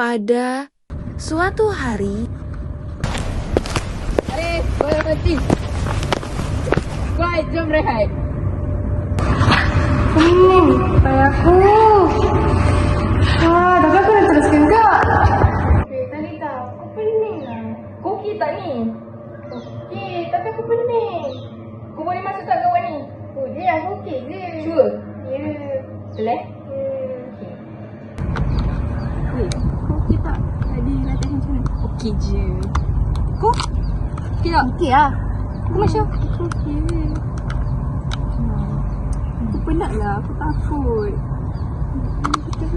Pada suatu hari, Berhenti. Baik, jom rehat. Kayak aku. Tapi aku nak teruskan tak? Tadi tak, aku pening lah. Koki tak ni? Tapi aku pening. Kau boleh masuk tak kawan ni? Boleh, aku okey je. Sure? Ya. Boleh? Okey tak? Tadi latihan macam mana? Okey je. Kau? Okey tak? Okey lah. Kau Masya? Aku okey je. Aku penat lah, aku takut.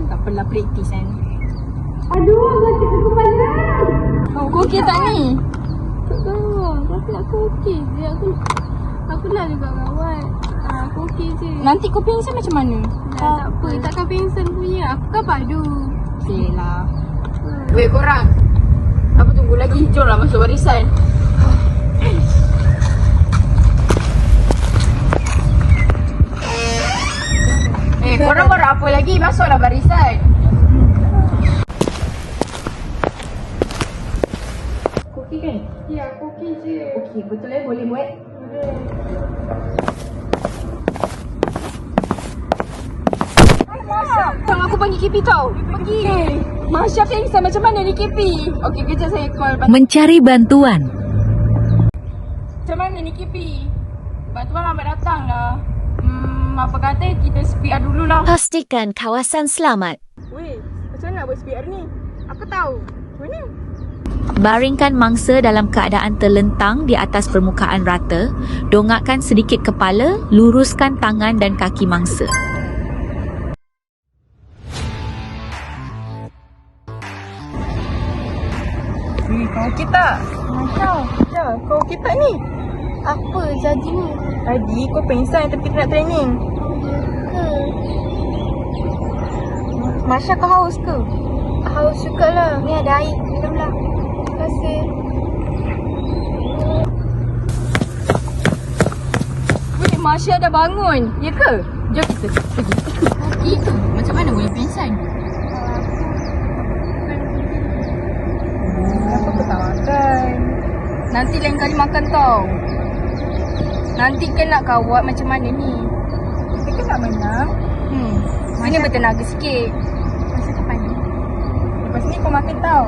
Tak apalah praktis kan. Aduh, sakit kepala. Oh, kau okey tak ni? Tak tahu. Tapi aku okey je. Aku nak juga rawat. Aku okey je. Nanti kau pingsan macam mana? Tak apa. Takkan pingsan punya. Aku kan padu. Okey lah. Weh korang. Apa tunggu lagi? Jom lah masuk barisan. Korang baru apa lagi? Masuklah barisan. Kau okey kan? Ya, aku okey je. Okey, betul boleh buat. Tang aku panggil KP tau. Pergi. Masya pingsan macam mana ni KP? Okey, kejap saya call. mencari bantuan. Macam mana ni KP? Bantuan lambat datang lah. Apa kata kita SPR dululah. Pastikan kawasan selamat. Weh, macam mana nak buat SPR ni? Aku tahu. Mana? Baringkan mangsa dalam keadaan terlentang di atas permukaan rata. Dongakkan sedikit kepala, luruskan tangan dan kaki mangsa. Weh, kau okey tak? Masya. Ya, kau okey tak ni? Apa jadi ni? Tadi kau pingsan tapi nak training. Masya kau haus ke? Haus juga lah. Ni ada air. Minumlah. Terima kasih. Weh, Masya dah bangun. Ya ke? Jom kita pergi. Okey tu. Macam mana boleh pingsan? Apa kau tak makan? Nanti lain kali makan tau. Nanti kan nak kawat macam mana ni? Kita kan nak menang. Mana bertenaga sikit. Masa depan ni. Lepas ni kau makan tau.